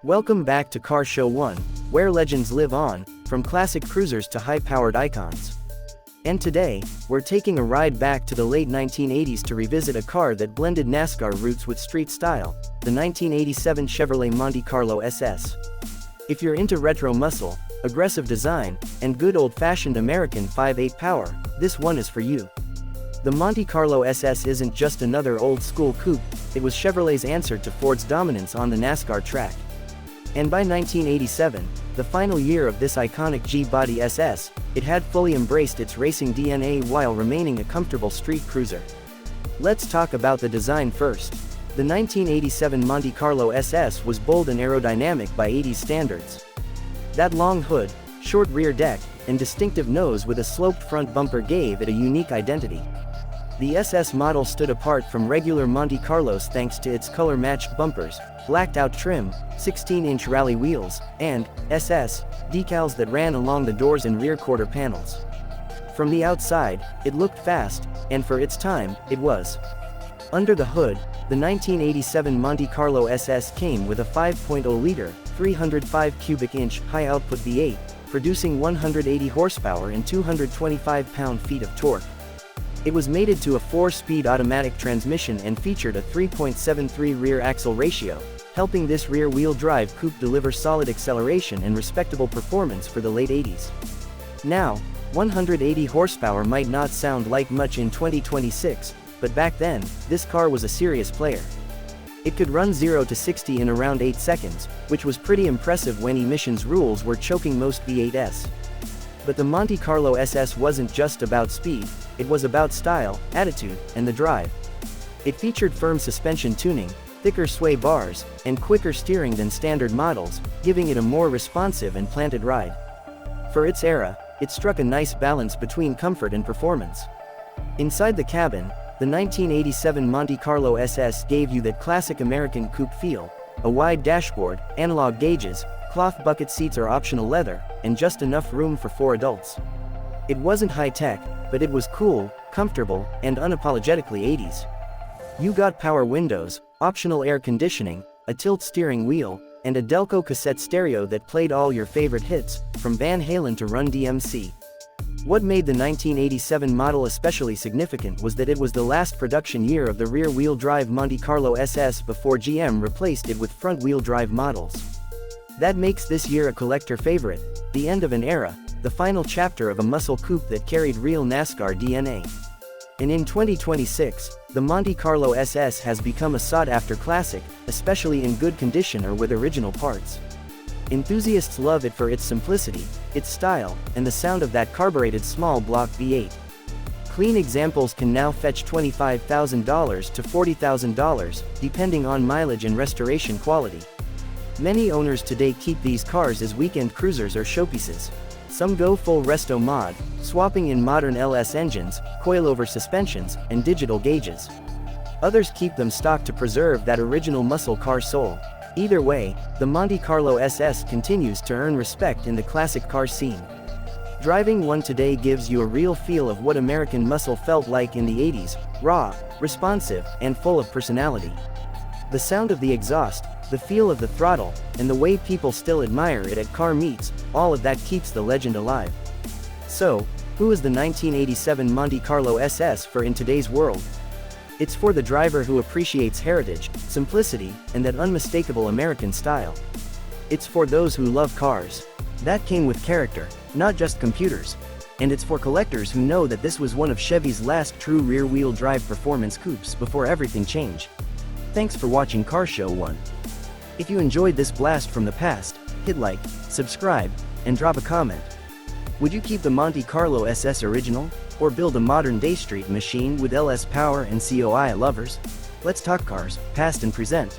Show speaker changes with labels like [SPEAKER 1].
[SPEAKER 1] Welcome back to Car Show 1, where legends live on, from classic cruisers to high-powered icons. And today, we're taking a ride back to the late 1980s to revisit a car that blended NASCAR roots with street style, the 1987 Chevrolet Monte Carlo SS. If you're into retro muscle, aggressive design, and good old-fashioned American 5.8 power, this one is for you. The Monte Carlo SS isn't just another old-school coupe, it was Chevrolet's answer to Ford's dominance on the NASCAR track. And by 1987, the final year of this iconic G-body SS, it had fully embraced its racing DNA while remaining a comfortable street cruiser. Let's talk about the design first. The 1987 Monte Carlo SS was bold and aerodynamic by 80s standards. That long hood, short rear deck, and distinctive nose with a sloped front bumper gave it a unique identity. The SS model stood apart from regular Monte Carlos thanks to its color-matched bumpers, blacked-out trim, 16-inch rally wheels, and SS decals that ran along the doors and rear quarter panels. From the outside, it looked fast, and for its time, it was. Under the hood, the 1987 Monte Carlo SS came with a 5.0-liter, 305 cubic inch high-output V8, producing 180 horsepower and 225 pound-feet of torque. It was mated to a 4-speed automatic transmission and featured a 3.73 rear axle ratio, helping this rear-wheel drive coupe deliver solid acceleration and respectable performance for the late 80s. Now, 180 horsepower might not sound like much in 2026, but back then, this car was a serious player. It could run 0 to 60 in around 8 seconds, which was pretty impressive when emissions rules were choking most V8s. But the Monte Carlo SS wasn't just about speed, it was about style, attitude, and the drive. It featured firm suspension tuning, thicker sway bars, and quicker steering than standard models, giving it a more responsive and planted ride. For its era, it struck a nice balance between comfort and performance. Inside the cabin, the 1987 Monte Carlo SS gave you that classic American coupe feel: a wide dashboard, analog gauges, cloth bucket seats are optional leather, and just enough room for 4 adults. It wasn't high-tech, but it was cool, comfortable, and unapologetically 80s. You got power windows, optional air conditioning, a tilt steering wheel, and a Delco cassette stereo that played all your favorite hits, from Van Halen to Run DMC. What made the 1987 model especially significant was that it was the last production year of the rear-wheel drive Monte Carlo SS before GM replaced it with front-wheel drive models. That makes this year a collector favorite, the end of an era, the final chapter of a muscle coupe that carried real NASCAR DNA. And in 2026, the Monte Carlo SS has become a sought-after classic, especially in good condition or with original parts. Enthusiasts love it for its simplicity, its style, and the sound of that carbureted small-block V8. Clean examples can now fetch $25,000 to $40,000, depending on mileage and restoration quality. Many owners today keep these cars as weekend cruisers or showpieces. Some go full resto mod, swapping in modern LS engines, coilover suspensions, and digital gauges. Others keep them stock to preserve that original muscle car soul. Either way, the Monte Carlo SS continues to earn respect in the classic car scene. Driving one today gives you a real feel of what American muscle felt like in the 80s, raw, responsive, and full of personality. The sound of the exhaust, the feel of the throttle, and the way people still admire it at car meets, all of that keeps the legend alive. So, who is the 1987 Monte Carlo SS for in today's world? It's for the driver who appreciates heritage, simplicity, and that unmistakable American style. It's for those who love cars that came with character, not just computers. And it's for collectors who know that this was one of Chevy's last true rear-wheel drive performance coupes before everything changed. Thanks for watching Car Show 1. If you enjoyed this blast from the past, hit like, subscribe, and drop a comment. Would you keep the Monte Carlo SS original, or build a modern-day street machine with LS power and COI lovers? Let's talk cars, past and present.